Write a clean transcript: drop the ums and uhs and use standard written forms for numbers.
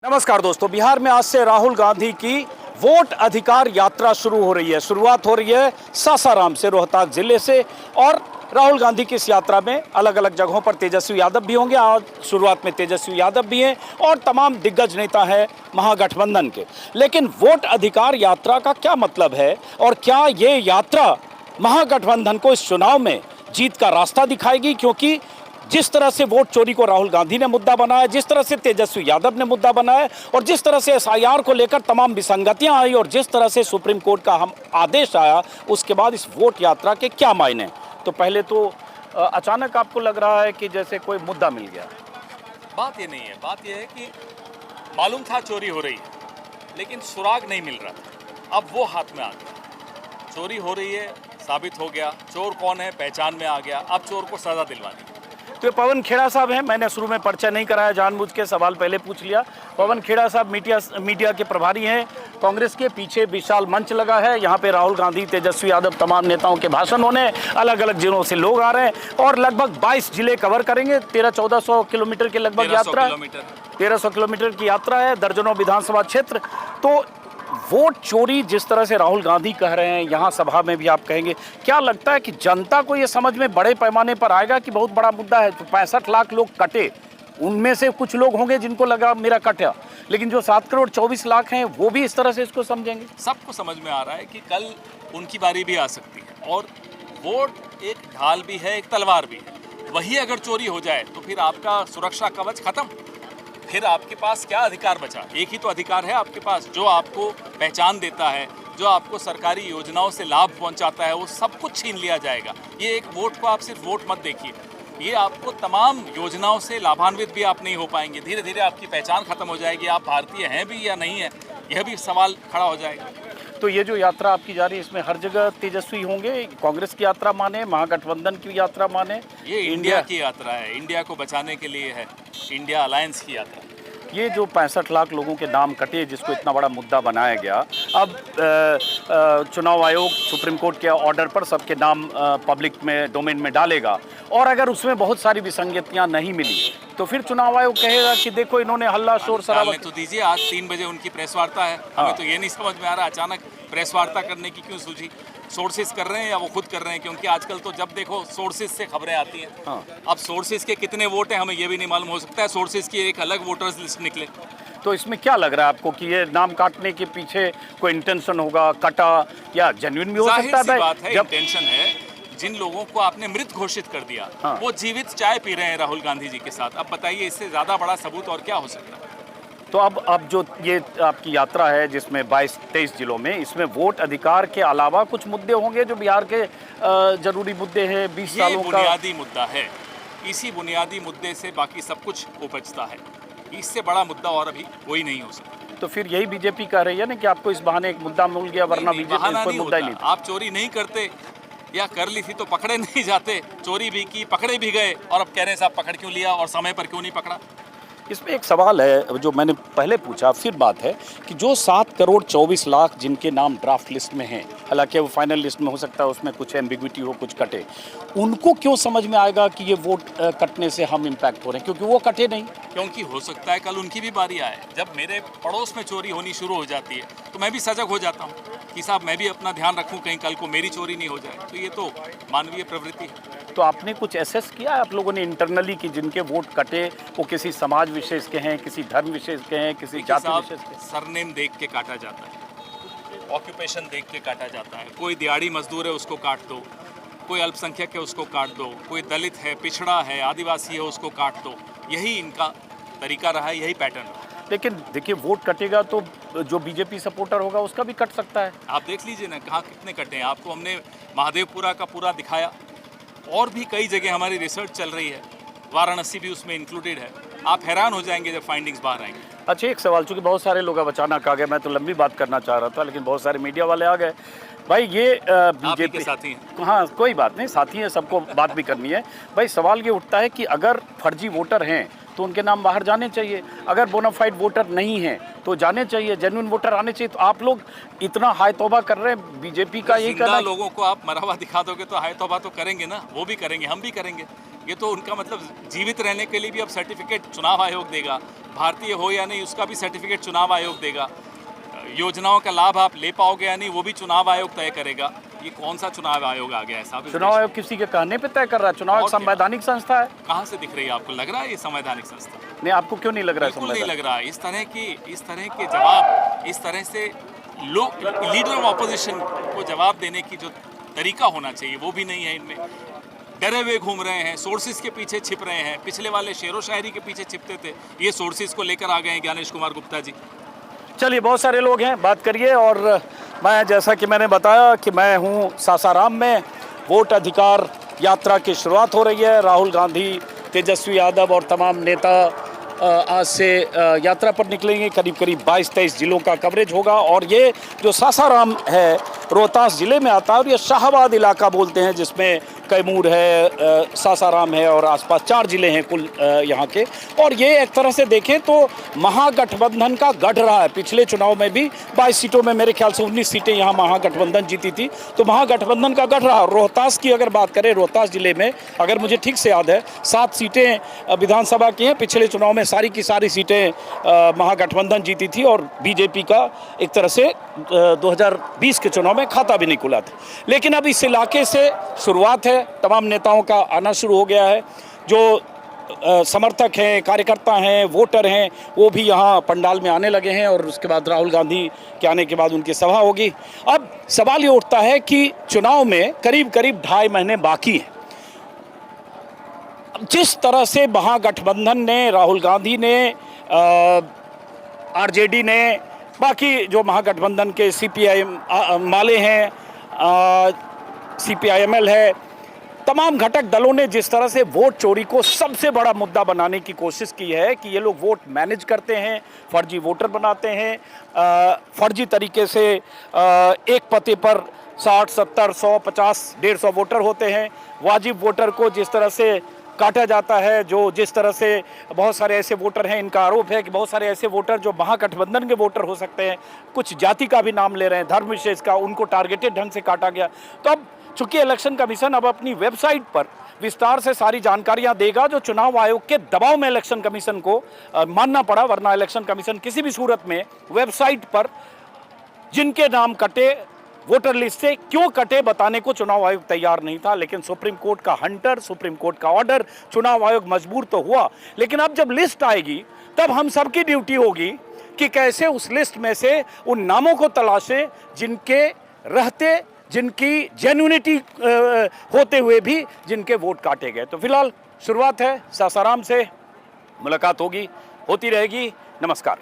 नमस्कार दोस्तों, बिहार में आज से राहुल गांधी की वोट अधिकार यात्रा शुरू हो रही है। शुरुआत हो रही है सासाराम से, रोहतक जिले से। और राहुल गांधी की इस यात्रा में अलग अलग जगहों पर तेजस्वी यादव भी होंगे। आज शुरुआत में तेजस्वी यादव भी हैं और तमाम दिग्गज नेता हैं महागठबंधन के। लेकिन वोट अधिकार यात्रा का क्या मतलब है और क्या ये यात्रा महागठबंधन को इस चुनाव में जीत का रास्ता दिखाएगी? क्योंकि जिस तरह से वोट चोरी को राहुल गांधी ने मुद्दा बनाया, जिस तरह से तेजस्वी यादव ने मुद्दा बनाया और जिस तरह से एसआईआर को लेकर तमाम विसंगतियां आई और जिस तरह से सुप्रीम कोर्ट का हम आदेश आया, उसके बाद इस वोट यात्रा के क्या मायने? तो पहले तो अचानक आपको लग रहा है कि जैसे कोई मुद्दा मिल गया। बात ये नहीं है, बात ये है कि मालूम था चोरी हो रही है, लेकिन सुराग नहीं मिल रहा था। अब वो हाथ में आ गया, चोरी हो रही है, साबित हो गया, चोर कौन है पहचान में आ गया, अब चोर को सजा दिलवानी। तो ये पवन खेड़ा साहब हैं। मैंने शुरू में परिचय नहीं कराया, जानबूझ के सवाल पहले पूछ लिया। पवन खेड़ा साहब मीडिया के प्रभारी हैं कांग्रेस के। पीछे विशाल मंच लगा है, यहाँ पे राहुल गांधी, तेजस्वी यादव, तमाम नेताओं के भाषण होने, अलग अलग जिलों से लोग आ रहे हैं और लगभग 22 जिले कवर करेंगे। 1300-1400 किलोमीटर के लगभग यात्रा, 1300 किलोमीटर की यात्रा है, दर्जनों विधानसभा क्षेत्र। तो वोट चोरी जिस तरह से राहुल गांधी कह रहे हैं, यहाँ सभा में भी आप कहेंगे, क्या लगता है कि जनता को ये समझ में बड़े पैमाने पर आएगा कि बहुत बड़ा मुद्दा है? तो 65 लाख लोग कटे, उनमें से कुछ लोग होंगे जिनको लगा मेरा कटा, लेकिन जो 7 करोड़ 24 लाख हैं वो भी इस तरह से इसको समझेंगे। सबको समझ में आ रहा है कि कल उनकी बारी भी आ सकती है और वोट एक ढाल भी है, एक तलवार भी है। वही अगर चोरी हो जाए तो फिर आपका सुरक्षा कवच खत्म, फिर आपके पास क्या अधिकार बचा? एक ही तो अधिकार है आपके पास, जो आपको पहचान देता है, जो आपको सरकारी योजनाओं से लाभ पहुंचाता है, वो सब कुछ छीन लिया जाएगा। ये एक वोट को आप सिर्फ वोट मत देखिए, ये आपको तमाम योजनाओं से लाभान्वित भी आप नहीं हो पाएंगे। धीरे धीरे आपकी पहचान खत्म हो जाएगी, आप भारतीय हैं भी या नहीं है, यह भी सवाल खड़ा हो जाएगा। तो ये जो यात्रा आपकी जा रही है, इसमें हर जगह तेजस्वी होंगे? कांग्रेस की यात्रा माने, महागठबंधन की यात्रा माने? ये इंडिया की यात्रा है, इंडिया को बचाने के लिए है, इंडिया अलायंस की यात्रा। ये जो 65 लाख लोगों के नाम कटे, जिसको इतना बड़ा मुद्दा बनाया गया, अब चुनाव आयोग सुप्रीम कोर्ट के ऑर्डर पर सबके नाम पब्लिक में डोमेन में डालेगा और अगर उसमें बहुत सारी विसंगतियां नहीं मिली तो फिर चुनाव आयोग कहेगा कि देखो इन्होंने हल्ला शोर शराबा। तो दीजिए, आज 3 बजे उनकी प्रेस वार्ता है। हमें तो ये नहीं समझ में आ रहा अचानक प्रेस वार्ता करने की क्यों सूझी। सोर्सेज कर रहे हैं या वो खुद कर रहे हैं? क्योंकि आजकल तो जब देखो सोर्सेज से खबरें आती हैं। अब सोर्सेज के कितने वोट हैं हमें ये भी नहीं मालूम, हो सकता है सोर्सेज की एक अलग वोटर्स लिस्ट निकले। तो इसमें क्या लग रहा है आपको कि ये नाम काटने के पीछे कोई इंटेंशन होगा, कटा, या जेन्युइन भी हो सकता है? बात है, इंटेंशन है। जिन लोगों को आपने मृत घोषित कर दिया, वो जीवित चाय पी रहे हैं राहुल गांधी जी के साथ। अब बताइए, इससे ज्यादा बड़ा सबूत और क्या हो सकता है? तो अब जो ये आपकी यात्रा है जिसमें 22-23 जिलों में, इसमें वोट अधिकार के अलावा कुछ मुद्दे होंगे जो बिहार के जरूरी मुद्दे हैं 20 सालों का? बुनियादी मुद्दा है, इसी बुनियादी मुद्दे से बाकी सब कुछ उपजता है। इससे बड़ा मुद्दा और अभी कोई नहीं हो सकता। तो फिर यही बीजेपी कह रही है ना कि आपको इस बहाने एक मुद्दा मिल गया, वरना बीजेपी कोई मुद्दा ही नहीं था। आप चोरी नहीं करते या कर ली थी तो पकड़े नहीं जाते, चोरी भी की, पकड़े भी गए, और अब कह रहे हैं साहब पकड़ क्यों लिया और समय पर क्यों नहीं पकड़ा? इसमें एक सवाल है जो मैंने पहले पूछा, फिर बात है कि जो 7 करोड़ 24 लाख जिनके नाम ड्राफ्ट लिस्ट में हैं, हालांकि वो फाइनल लिस्ट में हो सकता है उसमें कुछ एम्बिग्विटी हो, कुछ कटे, उनको क्यों समझ में आएगा कि ये वोट कटने से हम इम्पैक्ट हो रहे हैं? क्योंकि वो कटे नहीं। क्योंकि हो सकता है कल उनकी भी बारी आए। जब मेरे पड़ोस में चोरी होनी शुरू हो जाती है तो मैं भी सजग हो जाता हूँ कि साहब मैं भी अपना ध्यान रखूँ, कहीं कल को मेरी चोरी नहीं हो जाए। तो ये तो मानवीय प्रवृत्ति है। तो आपने कुछ एसेस किया आप लोगों ने इंटरनली कि जिनके वोट कटे वो किसी समाज विशेष के हैं, किसी धर्म विशेष के हैं, किसी जाति विशेष के? सरनेम देख के काटा जाता है, ऑक्यूपेशन देख के काटा जाता है। कोई दिहाड़ी मजदूर है उसको काट दो, कोई अल्पसंख्यक है उसको काट दो, कोई दलित है, पिछड़ा है, आदिवासी है उसको काट दो। यही इनका तरीका रहा है, यही पैटर्न रहा। लेकिन देखिए, वोट कटेगा तो जो बीजेपी सपोर्टर होगा उसका भी कट सकता है। आप देख लीजिए ना कहाँ कितने कटे हैं। आपको हमने महादेवपुरा का पूरा दिखाया, और भी कई जगह हमारी रिसर्च चल रही है, वाराणसी भी उसमें इंक्लूडेड है। आप हैरान हो जाएंगे जब फाइंडिंग्स बाहर आएंगे। अच्छा, एक सवाल, चूंकि बहुत सारे लोग अब अचानक आ गए, मैं तो लंबी बात करना चाह रहा था लेकिन बहुत सारे मीडिया वाले आ गए। भाई ये बीजेपी के साथी हैं। हाँ, कोई बात नहीं, साथी हैं, सबको बात भी करनी है। भाई सवाल ये उठता है कि अगर फर्जी वोटर हैं तो उनके नाम बाहर जाने चाहिए, अगर बोनाफाइड वोटर नहीं हैं तो जाने चाहिए, जेन्युइन वोटर आने चाहिए। तो आप लोग इतना हाय तौबा कर रहे हैं, बीजेपी का यही कहना है। लोगों को आप मरा हुआ दिखा दोगे तो हाय तौबा तो करेंगे ना, वो भी करेंगे, हम भी करेंगे। ये तो उनका मतलब जीवित रहने के लिए भी अब सर्टिफिकेट चुनाव आयोग देगा, भारतीय हो या नहीं उसका भी सर्टिफिकेट चुनाव आयोग देगा, योजनाओं का लाभ आप ले पाओगे या नहीं वो भी चुनाव आयोग तय करेगा। ये कौन सा चुनाव आयोग आ गया है साहब? चुनाव आयोग किसी के कहने पे तय कर रहा है? चुनाव आयोग संवैधानिक संस्था है। कहाँ से दिख रही है आपको? लग रहा है ये संवैधानिक संस्था? नहीं, आपको क्यों नहीं लग रहा है? बिल्कुल नहीं लग रहा है। इस तरह के जवाब, इस तरह से लोग, लीडर ऑफ ऑपोजिशन को जवाब देने की जो तरीका होना चाहिए वो भी नहीं है इनमें। डरे हुए घूम रहे हैं, सोर्सेज के पीछे छिप रहे हैं। पिछले वाले शेरो शायरी के पीछे छिपते थे, ये सोर्सेज को लेकर आ गए हैं ज्ञानेश कुमार गुप्ता जी। चलिए, बहुत सारे लोग हैं, बात करिए। और मैं, जैसा कि मैंने बताया कि मैं हूं सासाराम में, वोट अधिकार यात्रा की शुरुआत हो रही है। राहुल गांधी, तेजस्वी यादव और तमाम नेता आज से यात्रा पर निकलेंगे। करीब करीब 22-23 जिलों का कवरेज होगा। और ये जो सासाराम है रोहतास ज़िले में आता है और ये शाहबाद इलाका बोलते हैं, जिसमें कैमूर है, सासाराम है और आसपास 4 ज़िले हैं कुल यहाँ के। और ये एक तरह से देखें तो महागठबंधन का गढ़ रहा है। पिछले चुनाव में भी 22 सीटों में मेरे ख्याल से 19 सीटें यहाँ महागठबंधन जीती थी, तो महागठबंधन का गढ़ रहा। रोहतास की अगर बात करें, रोहतास ज़िले में अगर मुझे ठीक से याद है 7 सीटें विधानसभा की हैं। पिछले चुनाव में सारी की सारी सीटें महागठबंधन जीती थी और बीजेपी का एक तरह से 2020 के चुनाव में खाता भी नहीं खुला था। लेकिन अब इस इलाके से शुरुआत है, तमाम नेताओं का आना शुरू हो गया है। जो समर्थक हैं, कार्यकर्ता हैं, वोटर हैं, वो भी यहाँ पंडाल में आने लगे हैं और उसके बाद राहुल गांधी के आने के बाद उनकी सभा होगी। अब सवाल ये उठता है कि चुनाव में करीब करीब 2.5 महीने बाकी हैं। जिस तरह से महागठबंधन ने, राहुल गांधी ने, आरजेडी ने, बाकी जो महागठबंधन के सीपीआई माले हैं, सीपीआईएमएल है, तमाम घटक दलों ने जिस तरह से वोट चोरी को सबसे बड़ा मुद्दा बनाने की कोशिश की है कि ये लोग वोट मैनेज करते हैं, फर्जी वोटर बनाते हैं, फर्जी तरीके से एक पते पर 60, 70, 100, 50, 150 वोटर होते हैं। वाजिब वोटर को जिस तरह से काटा जाता है, जो जिस तरह से बहुत सारे ऐसे वोटर हैं, इनका आरोप है कि बहुत सारे ऐसे वोटर जो महागठबंधन के वोटर हो सकते हैं, कुछ जाति का भी नाम ले रहे हैं, धर्म विशेष का, उनको टारगेटेड ढंग से काटा गया। तो अब चूंकि इलेक्शन कमीशन अब अपनी वेबसाइट पर विस्तार से सारी जानकारियां देगा, जो चुनाव आयोग के दबाव में इलेक्शन कमीशन को मानना पड़ा, वरना इलेक्शन कमीशन किसी भी सूरत में वेबसाइट पर जिनके नाम कटे, वोटर लिस्ट से क्यों कटे, बताने को चुनाव आयोग तैयार नहीं था। लेकिन सुप्रीम कोर्ट का हंटर, सुप्रीम कोर्ट का ऑर्डर, चुनाव आयोग मजबूर तो हुआ। लेकिन अब जब लिस्ट आएगी तब हम सबकी ड्यूटी होगी कि कैसे उस लिस्ट में से उन नामों को तलाशें जिनके रहते, जिनकी जेन्युइनिटी होते हुए भी जिनके वोट काटे गए। तो फिलहाल शुरुआत है सासाराम से, मुलाकात होती रहेगी। नमस्कार।